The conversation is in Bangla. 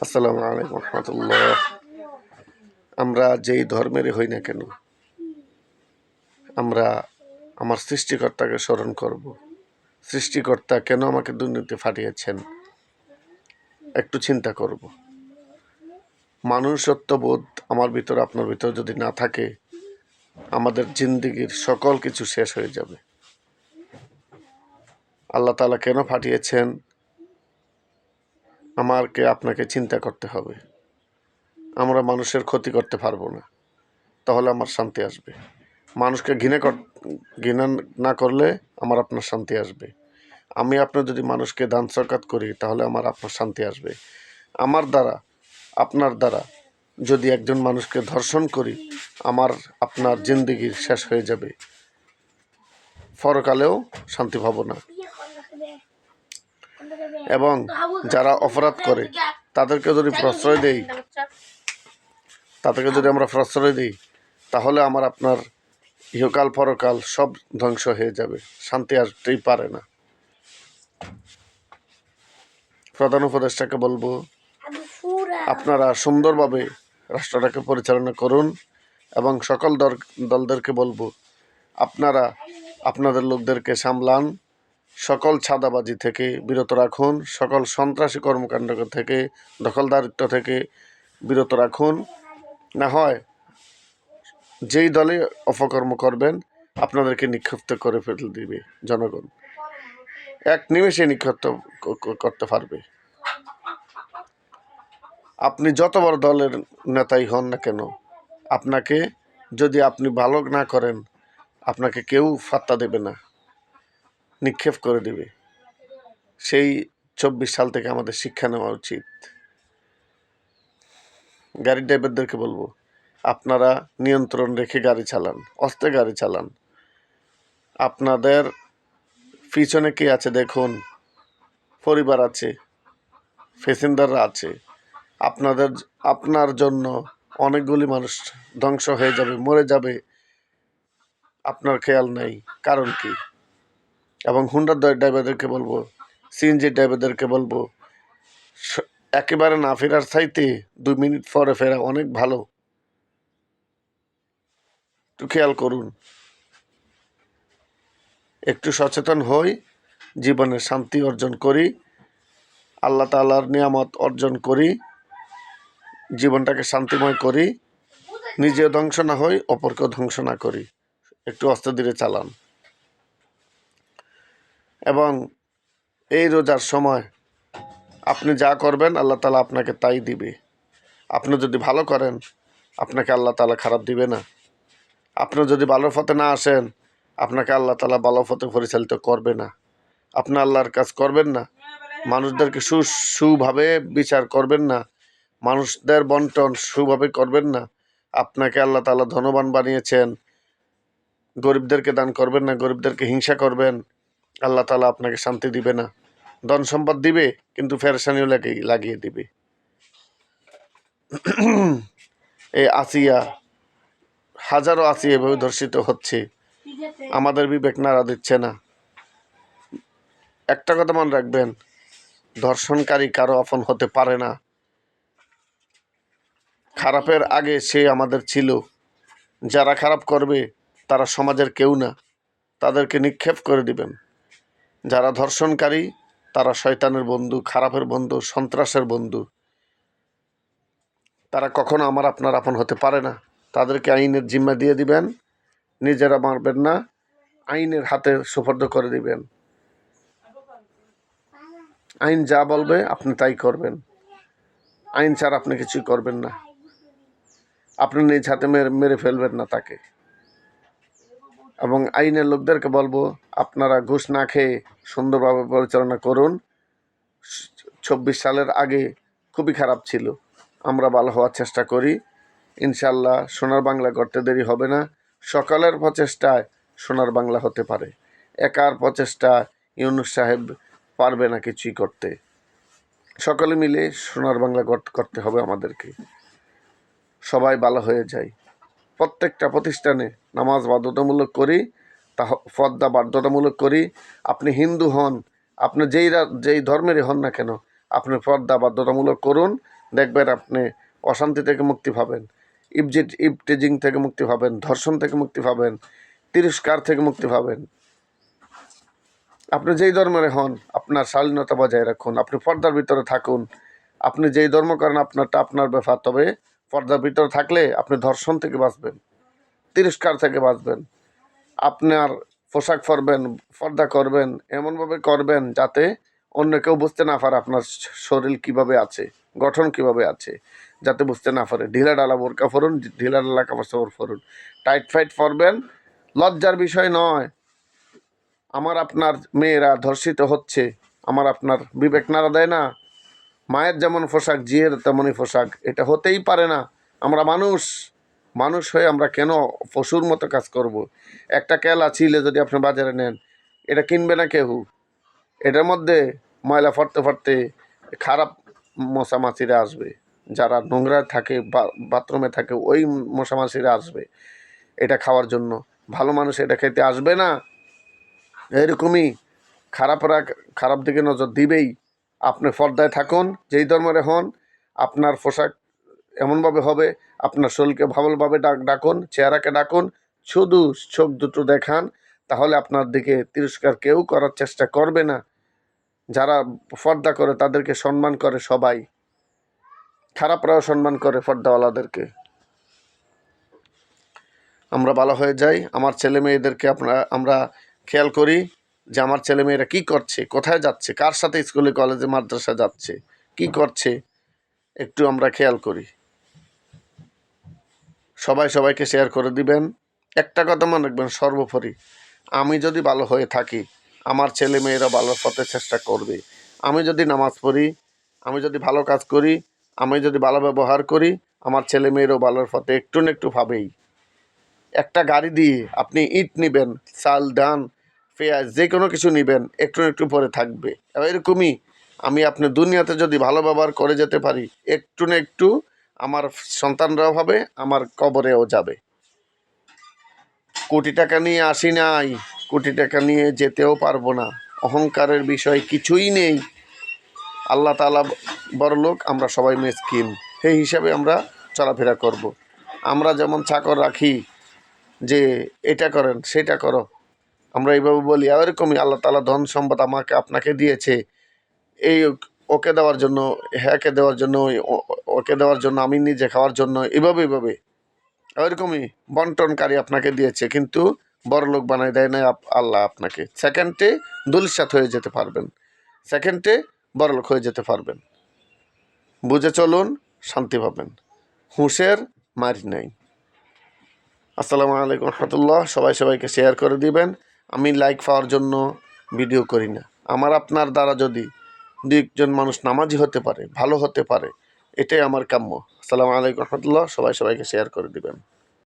আসসালামু আলাইকুম রহমতুল্লাহ। আমরা যেই ধর্মেরই হই না কেন, আমরা আমার সৃষ্টিকর্তাকে স্মরণ করব। সৃষ্টিকর্তা কেন আমাকে দুর্নীতি ফাটিয়েছেন একটু চিন্তা করব। মানুষত্ববোধ আমার ভিতর আপনার ভিতর যদি না থাকে, আমাদের জিন্দিগির সকল কিছু শেষ হয়ে যাবে। আল্লাহ তাআলা কেন ফাটিয়েছেন আমাকে আপনাকে চিন্তা করতে হবে। আমরা মানুষের ক্ষতি করতে পারবো না, তাহলে আমার শান্তি আসবে। মানুষকে ঘৃণা না করলে আমার আপনার শান্তি আসবে। আমি আপনার যদি মানুষকে দান সকাত করি, তাহলে আমার আপনার শান্তি আসবে। আমার দ্বারা আপনার দ্বারা যদি একজন মানুষকে ধর্ষণ করি, আমার আপনার জিন্দিগি শেষ হয়ে যাবে, পরকালেও শান্তি পাবো না। এবং যারা অপরাধ করে তাদেরকে যদি আমরা প্রশ্রয় দিই, তাহলে আমার আপনার ইহকাল পরকাল সব ধ্বংস হয়ে যাবে, শান্তি আসতেই পারে না। প্রধান উপদেষ্টাকে বলবো, আপনারা সুন্দরভাবে রাষ্ট্রটাকে পরিচালনা করুন এবং সকল দলদেরকে বলবো, আপনারা আপনাদের লোকদেরকে সামলান, সকল ছাদাবাজি থেকে বিরত রাখুন, সকল সন্ত্রাসী কর্মকাণ্ড থেকে, দখলদারিত্ব থেকে বিরত রাখুন। না হয় যেই দলে অপকর্ম করবেন, আপনাদেরকে নিক্ষিপ্ত করে ফেলে দিবে জনগণ, এক নিমেষে নিক্ষিপ্ত করতে পারবে। আপনি যত বড় দলের নেতাই হন না কেন, আপনাকে যদি আপনি ভালো না করেন, আপনাকে কেউ পাত্তা দেবে না, নিক্ষেপ করে দেবে। সেই 24 সাল থেকে আমাদের শিক্ষা নেওয়া উচিত। গাড়ির ড্রাইভারদেরকে বলবো, আপনারা নিয়ন্ত্রণ রেখে গাড়ি চালান, আস্তে গাড়ি চালান। আপনাদের পিছনে কে আছে দেখুন, পরিবার আছে, প্যাসেঞ্জাররা আছে। আপনার জন্য অনেকগুলি মানুষ ধ্বংস হয়ে যাবে, মরে যাবে, আপনার খেয়াল নেই কারণ কি। এবং হুন্ডার ড্রাইভারদেরকে বলবো, সিএনজি ড্রাইভারদেরকে বলবো, একেবারে না ফেরার চাইতে 2 মিনিট পরে ফেরা অনেক ভালো। একটু খেয়াল করুন, একটু সচেতন হই, জীবনে শান্তি অর্জন করি, আল্লাহ তাআলার নিয়ামত অর্জন করি, জীবনটাকে শান্তিময় করি, নিজে ধ্বংস না হই, অপরকেও ধ্বংস না করি। একটু আস্তে ধীরে চালান। এবং এই রোজার সময় আপনি যা করবেন, আল্লাহ তাআলা আপনাকে তাই দিবে। আপনি যদি ভালো করেন, আপনাকে আল্লাহ তাআলা খারাপ দিবে না। আপনি যদি ভালো পথে না আসেন, আপনাকে আল্লাহ তাআলা ভালো পথে পরিচালিত করবে না। আপনি আল্লাহর কাজ করবেন না, মানুষদেরকে সুভাবে বিচার করবেন না, মানুষদের বন্টন সুভাবে করবেন না, আপনাকে আল্লাহ তাআলা ধনবান বানিয়েছেন, গরিবদেরকে দান করবেন না, গরিবদেরকে হিংসা করবেন, আল্লাহ তাআলা আপনাকে শান্তি দিবে না। ধন সম্পদ দিবে, কিন্তু পেরেশানিও লাগিয়ে দিবে। এই আসিয়া, হাজারো আসিয়া এভাবে ধর্ষিত হচ্ছে, আমাদের বিবেক নাড়া দিচ্ছে না। একটা কথা মনে রাখবেন, ধর্ষণকারী কারো আপন হতে পারে না। খারাপের আগে সে আমাদের ছিল। যারা খারাপ করবে তারা সমাজের কেউ না, তাদেরকে নিক্ষেপ করে দিবেন। যারা ধর্ষণকারী তারা শয়তানের বন্ধু, খারাপের বন্ধু, সন্ত্রাসের বন্ধু। তারা কখনো আমার আপনার আপন হতে পারে না। তাদেরকে আইনের জিম্মা দিয়ে দিবেন, নিজেরা মারবেন না, আইনের হাতে সুপর্দ করে দিবেন। আইন যা বলবে আপনি তাই করবেন, আইন ছাড়া আপনি কিছুই করবেন না। আপনি নিজ হাতে মেরে ফেলবেন না তাকে। এবং আইনের লোকদেরকে বলবো, আপনারা ঘুষ না খেয়ে সুন্দরভাবে পরিচালনা করুন। 24 সালের আগে খুবই খারাপ ছিল, আমরা ভালো হওয়ার চেষ্টা করি। ইনশাল্লাহ সোনার বাংলা করতে দেরি হবে না। সকলের প্রচেষ্টায় সোনার বাংলা হতে পারে। একার প্রচেষ্টা ইউনূস সাহেব পারবে না কিছুই করতে। সকলে মিলে সোনার বাংলা করতে হবে আমাদেরকে। সবাই ভালো হয়ে যায়। প্রত্যেকটা প্রতিষ্ঠানে নামাজ বাধ্যতামূলক করি, পর্দা বাধ্যতামূলক করি। আপনি হিন্দু হন, আপনি যেই ধর্মেরই হন না কেন, আপনি পর্দা বাধ্যতামূলক করুন। দেখবেন আপনি অশান্তি থেকে মুক্তি পাবেন, ইপটিজিং থেকে মুক্তি পাবেন, ধর্ষণ থেকে মুক্তি পাবেন, তিরস্কার থেকে মুক্তি পাবেন। আপনি যেই ধর্মের হন, আপনার শালীনতা বজায় রাখুন, আপনি পর্দার ভিতরে থাকুন। আপনি যেই ধর্ম করেন আপনারটা আপনার ব্যাপার, তবে পর্দার ভিতরে থাকলে আপনি ধর্ষণ থেকে বাঁচবেন, তিরস্কার থেকে বাঁচবেন। আপনার পোশাক পরবেন, পর্দা করবেন, এমনভাবে করবেন যাতে অন্য কেউ বুঝতে না পারে আপনার শরীর কিভাবে আছে, গঠন কিভাবে আছে, যাতে বুঝতে না পারে। ঢিলা ঢালা বোরকা পরুন, ঢিলা ঢালা কাপড় চাপড় পরুন, টাইট ফাইট পরবেন। লজ্জার বিষয় নয়। আমার আপনার মেয়েরা ধর্ষিত হচ্ছে, আমার আপনার বিবেক নাড়া দেয় না? মায়ের যেমন পোশাক, জিয়ের তেমনই পোশাক, এটা হতেই পারে না। আমরা মানুষ, মানুষ হয়ে আমরা কেন পশুর মতো কাজ করব? একটা কেলা ছিলে যদি আপনি বাজারে নেন, এটা কিনবে না কেউ। এটার মধ্যে ময়লা ফাটতে ফাটতে খারাপ মশামাছিরা আসবে, যারা নোংরা থাকে, বাথরুমে থাকে, ওই মশামাছিরা আসবে এটা খাওয়ার জন্য। ভালো মানুষ এটা খেতে আসবে না। এরকমই খারাপরা খারাপ দিকে নজর দিবেই। আপনি পর্দায় থাকুন, যেই ধর্মের হন, আপনার পোশাক এমনভাবে হবে, আপনার শরীরকে ভালোভাবে ডাকুন, চেহারাকে ডাকুন, শুধু চোখ দুটো দেখান, তাহলে আপনার দিকে তিরস্কার কেউ করার চেষ্টা করবে না। যারা পর্দা করে তাদেরকে সম্মান করে সবাই, খারাপরাও সম্মান করে পর্দাওয়ালাদেরকে। আমরা ভালো হয়ে যাই। আমার ছেলে মেয়েদেরকে আমরা খেয়াল করি যে আমার ছেলে মেয়েরা কী করছে, কোথায় যাচ্ছে, কার সাথে স্কুলে কলেজে মাদ্রাসা যাচ্ছে, কি করছে, একটু আমরা খেয়াল করি। সবাই সবাইকে শেয়ার করে দিবেন। একটা কথা মনে রাখবেন, সর্বোপরি আমি যদি ভালো হয়ে থাকি, আমার ছেলে মেয়েরা ভালো পথে চেষ্টা করবে। আমি যদি নামাজ পড়ি, আমি যদি ভালো কাজ করি, আমি যদি ভালো ব্যবহার করি, আমার ছেলে মেয়েরাও ভালোর পথে একটু না একটু পাবেই। একটা গাড়ি দিয়ে আপনি ইট নেবেন, চাল, ডান, পেঁয়াজ, যে কোনো কিছু নেবেন, একটু না একটু পরে থাকবে। এরকমই আমি আপনি দুনিয়াতে যদি ভালো ব্যবহার করে যেতে পারি, একটু না একটু আমার সন্তানরাও হবে, আমার কবরেও যাবে। কোটি টাকা নিয়ে আসি নাই, কোটি টাকা নিয়ে যেতেও পারবো না। অহংকারের বিষয় কিছুই নেই। আল্লাহ তাআলা বড়লোক, আমরা সবাই মিসকিন। সেই হিসাবে আমরা চলাফেরা করব। আমরা যেমন চাকর রাখি যে এটা করেন সেটা করো, আমরা এইভাবে বলি, এরকমই আল্লাহ তাআলা ধন সম্পদ আমাকে আপনাকে দিয়েছে, এই ওকে দেওয়ার জন্য, হ্যাঁকে দেওয়ার জন্য, ওকে দেওয়ার জন্য, আমি নিজে খাওয়ার জন্য, এভাবে এরকমই বন্টনকারী আপনাকে দিয়েছে, কিন্তু বড়লোক বানাই দেয় না আল্লাহ আপনাকে। সেকেন্ডে দুলিশাত হয়ে যেতে পারবেন, সেকেন্ডে বড়লোক হয়ে যেতে পারবেন। বুঝে চলুন, শান্তি পাবেন। হুঁশের মারি নাই। আসসালামু আলাইকুম রহমতুল্লাহ। সবাই সবাইকে শেয়ার করে দিবেন। আমি লাইক পাওয়ার জন্য ভিডিও করি না। আমার আপনার দ্বারা যদি দু একজন মানুষ নামাজি হতে পারে, ভালো হতে পারে, এটাই আমার কাম্য। আসসালামু আলাইকুম রহমতুল্লাহ। সবাই সবাইকে শেয়ার করে দিবেন।